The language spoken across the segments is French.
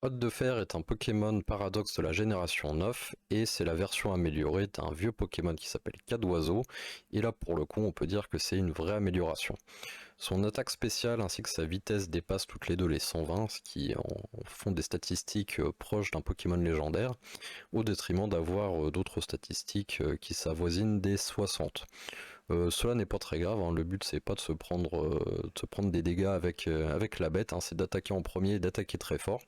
Hôte de fer est un Pokémon paradoxe de la génération 9 et c'est la version améliorée d'un vieux Pokémon qui s'appelle Cadoiseau et là pour le coup on peut dire que c'est une vraie amélioration. Son attaque spéciale ainsi que sa vitesse dépassent toutes les deux les 120, ce qui en font des statistiques proches d'un Pokémon légendaire, au détriment d'avoir d'autres statistiques qui s'avoisinent des 60. Cela n'est pas très grave, hein. Le but c'est pas de se prendre des dégâts avec la bête, hein. C'est d'attaquer en premier et d'attaquer très fort.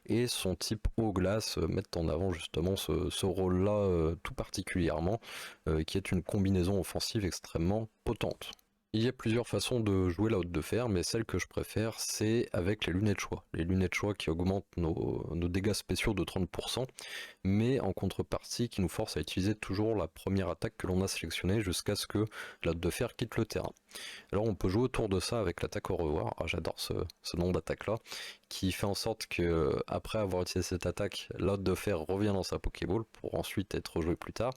Et son type eau glace met en avant justement ce rôle-là tout particulièrement, qui est une combinaison offensive extrêmement potente. Il y a plusieurs façons de jouer la haute de fer, mais celle que je préfère, c'est avec les lunettes choix. Les lunettes choix qui augmentent nos dégâts spéciaux de 30%, mais en contrepartie qui nous forcent à utiliser toujours la première attaque que l'on a sélectionnée jusqu'à ce que la haute de fer quitte le terrain. Alors on peut jouer autour de ça avec l'attaque au revoir. Ah, j'adore ce nom d'attaque là, qui fait en sorte que après avoir utilisé cette attaque, la haute de fer revient dans sa Pokéball pour ensuite être jouée plus tard.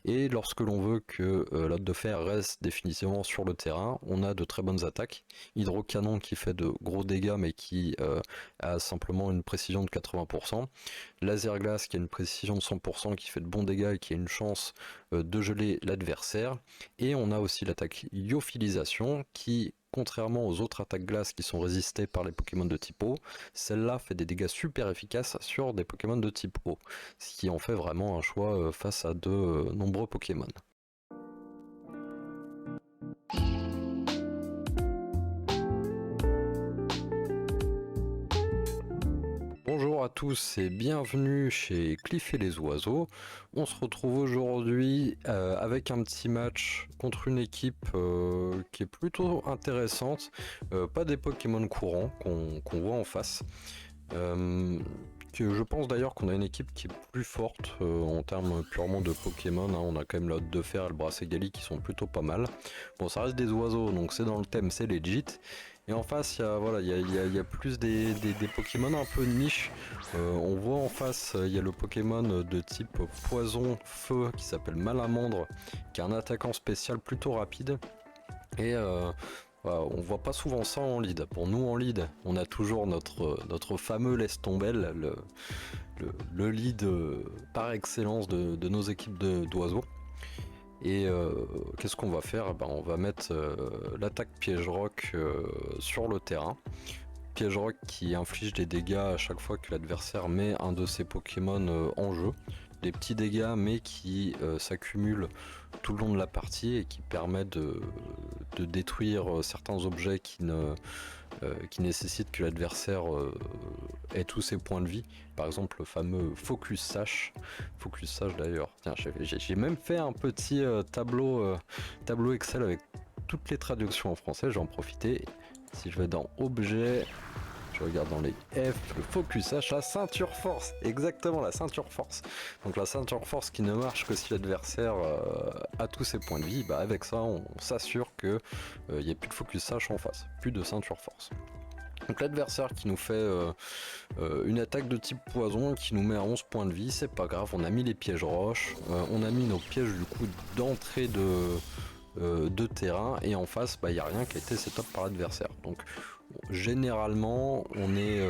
Et lorsque l'on veut que l'hôte de fer reste définitivement sur le terrain, on a de très bonnes attaques. Hydrocanon qui fait de gros dégâts mais qui a simplement une précision de 80%. Laser glace qui a une précision de 100% qui fait de bons dégâts et qui a une chance de geler l'adversaire. Et on a aussi l'attaque lyophilisation qui, contrairement aux autres attaques glace qui sont résistées par les Pokémon de type eau, celle-là fait des dégâts super efficaces sur des Pokémon de type eau, ce qui en fait vraiment un choix face à de nombreux Pokémon. Bonjour à tous et bienvenue chez Cliff et les oiseaux. On se retrouve aujourd'hui avec un petit match contre une équipe qui est plutôt intéressante, pas des Pokémon courants qu'on voit en face. Que je pense d'ailleurs qu'on a une équipe qui est plus forte en termes purement de Pokémon, hein. On a quand même l'Hôte de Fer et le Bracegali qui sont plutôt pas mal. Bon, ça reste des oiseaux, donc c'est dans le thème, c'est legit. Et en face, il y a plus des Pokémon un peu niche. On voit en face, il y a le Pokémon de type poison feu qui s'appelle Malamandre, qui est un attaquant spécial plutôt rapide. Et voilà, on voit pas souvent ça en lead. Pour nous en lead, on a toujours notre fameux Lestombel, le lead par excellence de nos équipes d'oiseaux. Et qu'est-ce qu'on va faire? On va mettre l'attaque piège rock sur le terrain. Piège rock qui inflige des dégâts à chaque fois que l'adversaire met un de ses Pokémon en jeu. Des petits dégâts mais qui s'accumulent tout le long de la partie et qui permettent de détruire certains objets qui nécessitent que l'adversaire ait tous ses points de vie. Par exemple le fameux Focus Sash. Focus Sash d'ailleurs. Tiens, j'ai même fait un petit tableau Excel avec toutes les traductions en français, j'en profiter. Si je vais dans Objet, je regarde dans les F, le Focus H, la ceinture force, exactement la ceinture force. Donc la ceinture force qui ne marche que si l'adversaire a tous ses points de vie, avec ça on s'assure qu'il n'y ait plus de Focus H en face, plus de ceinture force. Donc l'adversaire qui nous fait une attaque de type poison qui nous met à 11 points de vie, c'est pas grave, on a mis les pièges roches, on a mis nos pièges du coup d'entrée de terrain et en face il n'y a rien qui a été setup par l'adversaire. Donc généralement on est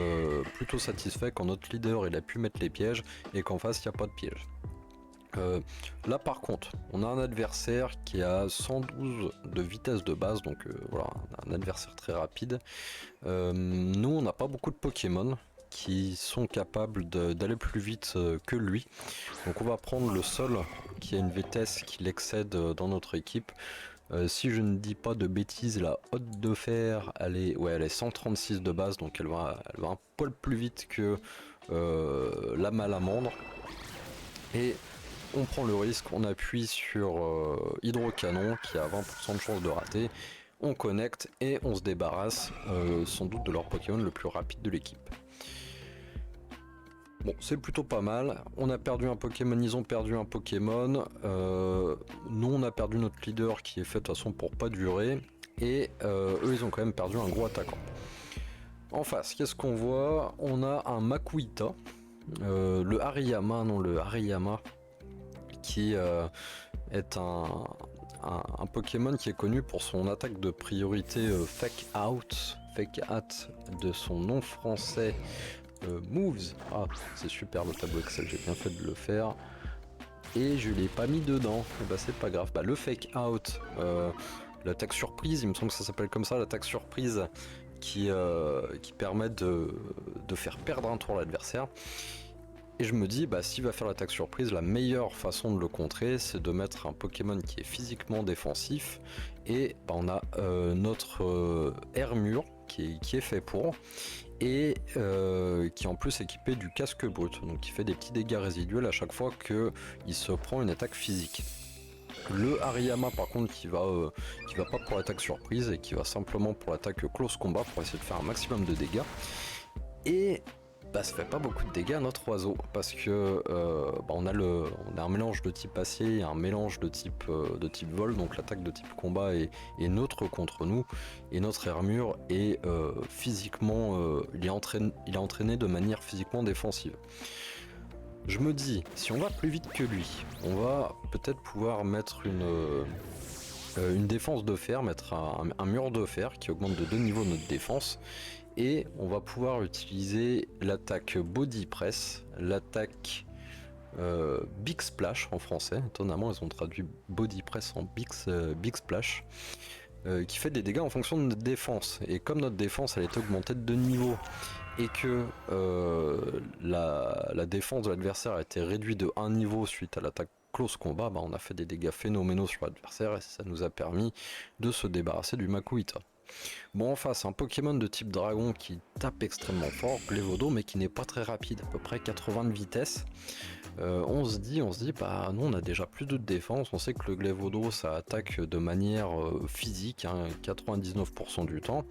plutôt satisfait quand notre leader il a pu mettre les pièges et qu'en face il n'y a pas de piège. Là par contre on a un adversaire qui a 112 de vitesse de base, donc voilà, un adversaire très rapide. Nous on n'a pas beaucoup de Pokémon qui sont capables d'aller plus vite que lui, donc on va prendre le seul qui a une vitesse qui l'excède dans notre équipe. Si je ne dis pas de bêtises, la Hôte de Fer elle est 136 de base, donc elle va un poil plus vite que la Malamandre. Et on prend le risque, on appuie sur Hydrocanon qui a 20% de chance de rater, on connecte et on se débarrasse sans doute de leur Pokémon le plus rapide de l'équipe. Bon, c'est plutôt pas mal. On a perdu un Pokémon, ils ont perdu un Pokémon. Nous, on a perdu notre leader qui est fait de toute façon pour pas durer. Et eux, ils ont quand même perdu un gros attaquant. En face, qu'est-ce qu'on voit? On a un Makuhita. Le Hariyama, qui est un Pokémon qui est connu pour son attaque de priorité Fake Out de son nom français moves. Ah, c'est super le tableau Excel, j'ai bien fait de le faire. Et je l'ai pas mis dedans, et bah c'est pas grave. Bah le fake out, l'attaque surprise, il me semble que ça s'appelle comme ça, l'attaque surprise qui permet de faire perdre un tour à l'adversaire. Et je me dis, bah s'il va faire l'attaque surprise, la meilleure façon de le contrer, c'est de mettre un Pokémon qui est physiquement défensif. Et bah, on a notre Hermure qui est fait pour, et qui en plus est équipé du casque brut, donc qui fait des petits dégâts résiduels à chaque fois qu'il se prend une attaque physique. Le Hariyama par contre qui va pas pour l'attaque surprise et qui va simplement pour l'attaque close combat pour essayer de faire un maximum de dégâts. Et bah, ça fait pas beaucoup de dégâts à notre oiseau parce que bah, on a un mélange de type acier et un mélange de type vol, donc l'attaque de type combat est neutre contre nous, et notre armure est physiquement il est entraîné de manière physiquement défensive. Je me dis, si on va plus vite que lui, on va peut-être pouvoir mettre une défense de fer, mettre un mur de fer qui augmente de 2 niveaux notre défense. Et on va pouvoir utiliser l'attaque Body Press, l'attaque Big Splash en français. Étonnamment, ils ont traduit Body Press en Big Splash, qui fait des dégâts en fonction de notre défense. Et comme notre défense elle est augmentée de 2 niveaux et que la défense de l'adversaire a été réduite de 1 niveau suite à l'attaque close combat, bah on a fait des dégâts phénoménaux sur l'adversaire et ça nous a permis de se débarrasser du Makuhita. Bon, en face, un Pokémon de type dragon qui tape extrêmement fort, Glevodo, mais qui n'est pas très rapide, à peu près 80 de vitesse. On se dit, bah nous on a déjà plus de défense, on sait que le Glevodo ça attaque de manière physique, hein, 99% du temps.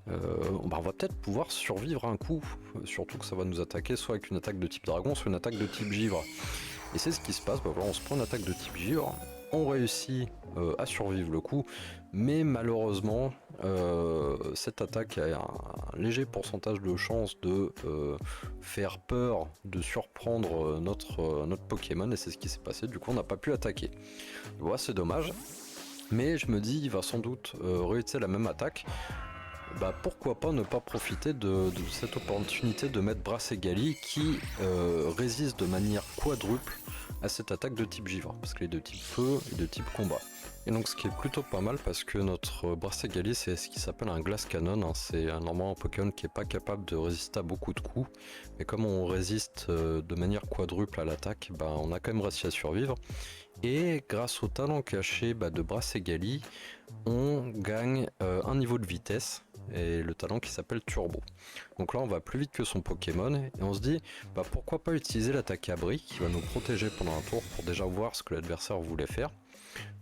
Bah on va peut-être pouvoir survivre un coup, surtout que ça va nous attaquer soit avec une attaque de type dragon, soit une attaque de type givre. Et c'est ce qui se passe, bah voilà, on se prend une attaque de type givre, on réussit à survivre le coup, mais malheureusement cette attaque a un léger pourcentage de chance de faire peur, de surprendre notre Pokémon, et c'est ce qui s'est passé, du coup on n'a pas pu attaquer. Voilà, c'est dommage, mais je me dis il va sans doute réutiliser la même attaque. Bah pourquoi pas ne pas profiter de cette opportunité de mettre Brassegali qui résiste de manière quadruple à cette attaque de type givre, parce qu'elle est de type feu et de type combat. Et donc ce qui est plutôt pas mal parce que notre Brassegali c'est ce qui s'appelle un Glass Cannon, hein. C'est normalement un Pokémon qui n'est pas capable de résister à beaucoup de coups, mais comme on résiste de manière quadruple à l'attaque, bah, on a quand même réussi à survivre. Et grâce au talent caché de Brassegali, on gagne un niveau de vitesse et le talent qui s'appelle Turbo. Donc là on va plus vite que son Pokémon et on se dit bah pourquoi pas utiliser l'attaque abri qui va nous protéger pendant un tour pour déjà voir ce que l'adversaire voulait faire.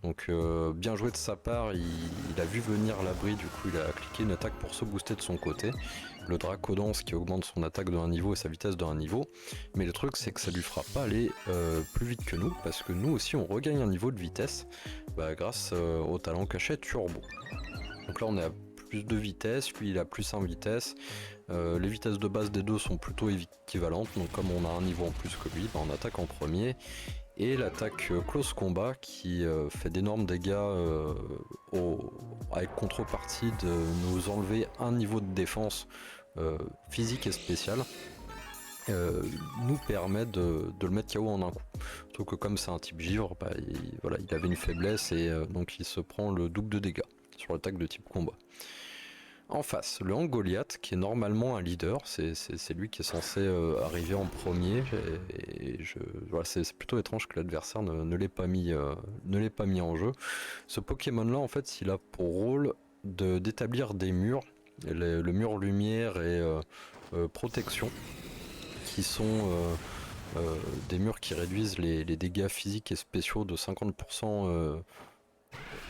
Donc bien joué de sa part, il a vu venir l'abri, du coup il a cliqué une attaque pour se booster de son côté. Le Dracodance qui augmente son attaque de 1 niveau et sa vitesse de 1 niveau. Mais le truc c'est que ça lui fera pas aller plus vite que nous, parce que nous aussi on regagne un niveau de vitesse grâce au talent caché Turbo. Donc là on est à plus de vitesse, lui il a plus 1 vitesse. Les vitesses de base des deux sont plutôt équivalentes, donc comme on a un niveau en plus que lui, on attaque en premier. Et l'attaque close combat qui fait d'énormes dégâts avec contrepartie de nous enlever un niveau de défense physique et spécial, nous permet de le mettre KO en un coup. Surtout que comme c'est un type givre, il avait une faiblesse et donc il se prend le double de dégâts sur l'attaque de type combat. En face, le Angoliath, qui est normalement un leader, c'est lui qui est censé arriver en premier, voilà, c'est plutôt étrange que l'adversaire ne l'ait pas mis en jeu. Ce Pokémon-là, en fait, il a pour rôle d'établir des murs, le mur lumière et protection, qui sont des murs qui réduisent les dégâts physiques et spéciaux de 50%,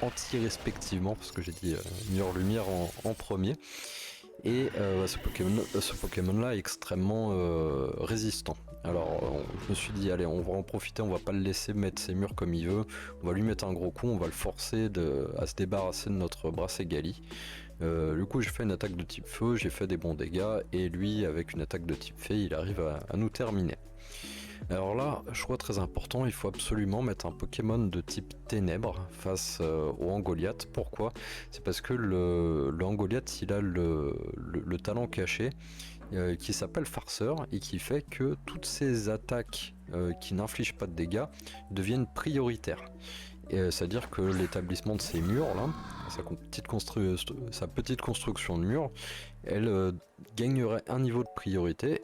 anti respectivement, parce que j'ai dit mur lumière en premier. Et ce Pokémon là est extrêmement résistant. Alors je me suis dit allez, on va en profiter, on va pas le laisser mettre ses murs comme il veut, on va lui mettre un gros coup, on va le forcer à se débarrasser de notre Brassegali. Du coup j'ai fait une attaque de type feu, j'ai fait des bons dégâts, et lui avec une attaque de type fée il arrive à nous terminer. Alors là, choix très important, il faut absolument mettre un Pokémon de type ténèbres face au Angoliath. Pourquoi? C'est parce que le Angoliath, il a le talent caché qui s'appelle Farceur et qui fait que toutes ces attaques qui n'infligent pas de dégâts deviennent prioritaires. C'est-à-dire que l'établissement de ces murs là, sa petite construction de murs, elle gagnerait un niveau de priorité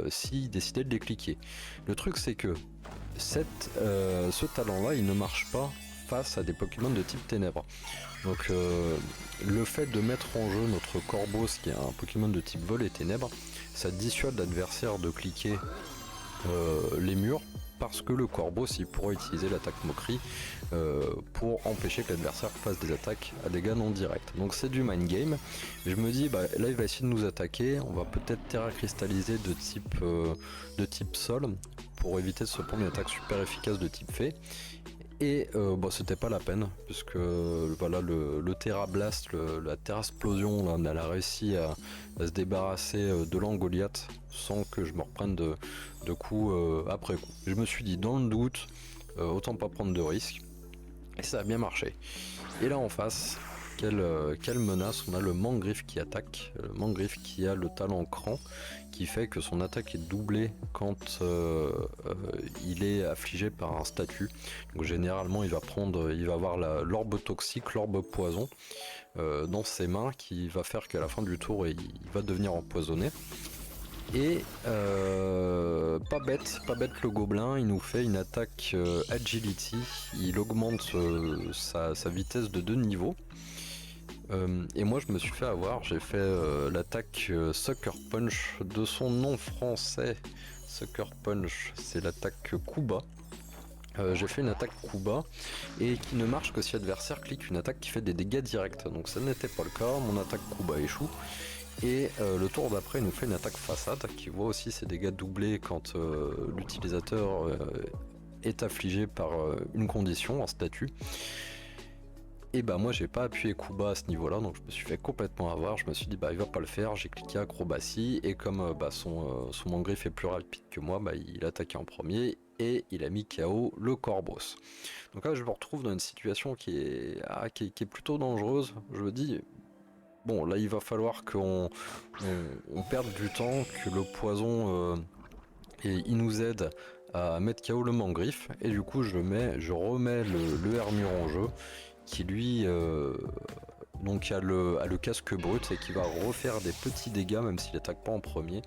s'il décidait de les cliquer. Le truc c'est que ce talent là il ne marche pas face à des Pokémon de type ténèbres. Donc le fait de mettre en jeu notre Corboss qui est un Pokémon de type vol et ténèbres, ça dissuade l'adversaire de cliquer les murs parce que le Corboss il pourra utiliser l'attaque moquerie pour empêcher que l'adversaire fasse des attaques à dégâts non directs. Donc c'est du mind game. Je me dis là il va essayer de nous attaquer, on va peut-être terra cristalliser de type sol pour éviter de se prendre une attaque super efficace de type fée. Et c'était pas la peine puisque voilà le Terra Blast, la Terra Explosion là, elle a réussi à se débarrasser de l'Angoliath sans que je me reprenne de coups après coup. Je me suis dit dans le doute autant pas prendre de risques et ça a bien marché. Et là en face, quelle menace, on a le Mangriffe qui attaque, le Mangriffe qui a le talent cran qui fait que son attaque est doublée quand il est affligé par un statut. Donc généralement il va avoir l'orbe toxique, l'orbe poison dans ses mains qui va faire qu'à la fin du tour il va devenir empoisonné. Et pas bête le gobelin, il nous fait une attaque agility, il augmente sa vitesse de 2 niveaux. Et moi je me suis fait avoir, j'ai fait l'attaque Sucker Punch de son nom français. Sucker Punch, c'est l'attaque coup bas. J'ai fait une attaque coup bas et qui ne marche que si l'adversaire clique une attaque qui fait des dégâts directs. Donc ça n'était pas le cas, mon attaque coup bas échoue. Et le tour d'après il nous fait une attaque façade qui voit aussi ses dégâts doublés quand l'utilisateur est affligé par une condition, un statut. Et bah moi j'ai pas appuyé coup bas à ce niveau là, donc je me suis fait complètement avoir. Je me suis dit il va pas le faire, j'ai cliqué acrobatie et comme son Mangriffe est plus rapide que moi, il a attaqué en premier et il a mis KO le Corboss. Donc là je me retrouve dans une situation qui est plutôt dangereuse. Je me dis bon là il va falloir qu'on perde du temps, que le poison il nous aide à mettre KO le Mangriffe et du coup je remets le Hermure en jeu qui lui donc a le casque brut et qui va refaire des petits dégâts même s'il attaque pas en premier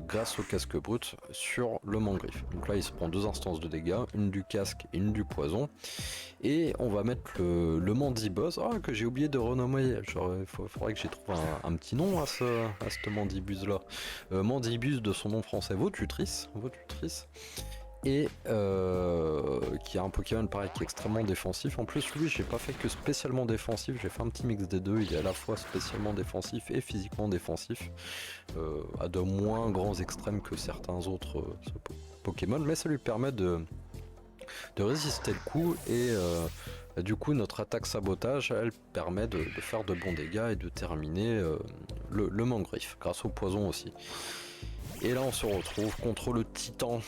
grâce au casque brut sur le Mangriffe. Donc là il se prend 2 instances de dégâts, une du casque et une du poison, et on va mettre le Mandibuzz que j'ai oublié de renommer. Il faudrait que j'ai trouvé un petit nom à cette Mandibuzz là. Mandibuzz de son nom français Votutrice, et qui a un Pokémon pareil qui est extrêmement défensif. En plus lui j'ai pas fait que spécialement défensif, j'ai fait un petit mix des deux, il est à la fois spécialement défensif et physiquement défensif, à de moins grands extrêmes que certains autres Pokémon, mais ça lui permet de résister le coup et du coup notre attaque sabotage elle permet de faire de bons dégâts et de terminer le Mangriffe grâce au poison aussi. Et là on se retrouve contre le titan,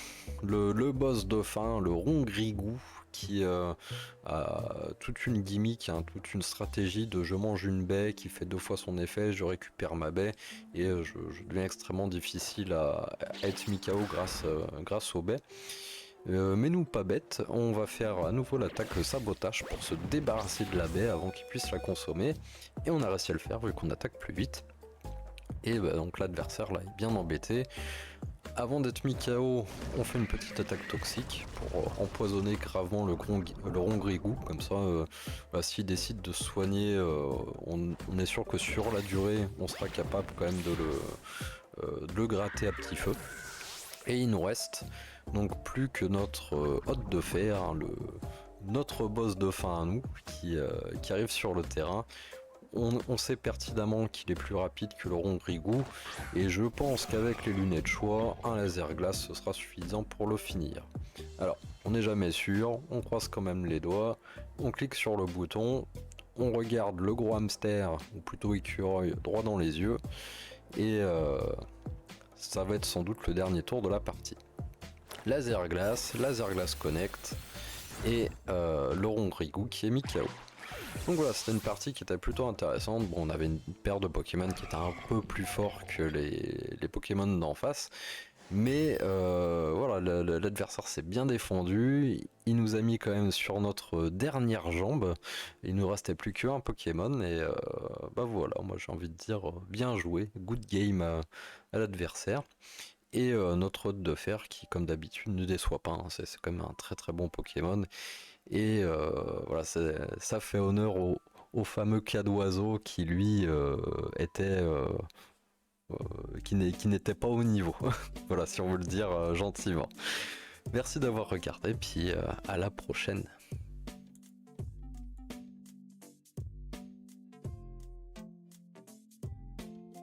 le boss de fin, le Rongrigou, qui a toute une gimmick, toute une stratégie de je mange une baie qui fait 2 fois son effet, je récupère ma baie et je deviens extrêmement difficile à être mis KO grâce aux baies. Mais nous pas bête, on va faire à nouveau l'attaque sabotage pour se débarrasser de la baie avant qu'il puisse la consommer, et on a réussi à le faire vu qu'on attaque plus vite. Et donc l'adversaire là est bien embêté. Avant d'être mis KO, on fait une petite attaque toxique pour empoisonner gravement le Rongrigou. Comme ça, s'il décide de se soigner, on est sûr que sur la durée, on sera capable quand même de le gratter à petit feu. Et il nous reste donc plus que notre hôte de fer, notre boss de fin à nous, qui arrive sur le terrain. On sait pertinemment qu'il est plus rapide que le Rongrigou et je pense qu'avec les lunettes choix, un laser glace ce sera suffisant pour le finir. Alors, on n'est jamais sûr, on croise quand même les doigts, on clique sur le bouton, on regarde le gros hamster, ou plutôt écureuil, droit dans les yeux, et ça va être sans doute le dernier tour de la partie. Laser glace connect, et le Rongrigou qui est mis KO. Donc voilà, c'était une partie qui était plutôt intéressante. Bon, on avait une paire de Pokémon qui était un peu plus fort que les Pokémon d'en face. Mais voilà, l'adversaire s'est bien défendu. Il nous a mis quand même sur notre dernière jambe. Il nous restait plus qu'un Pokémon. Et bah voilà, moi j'ai envie de dire bien joué. Good game à l'adversaire. Et notre hôte de fer qui, comme d'habitude, ne déçoit pas, hein. C'est quand même un très très bon Pokémon. Et voilà, ça fait honneur au fameux Cadoiseau qui lui était qui n'était pas au niveau. Voilà, si on veut le dire gentiment. Merci d'avoir regardé, puis à la prochaine.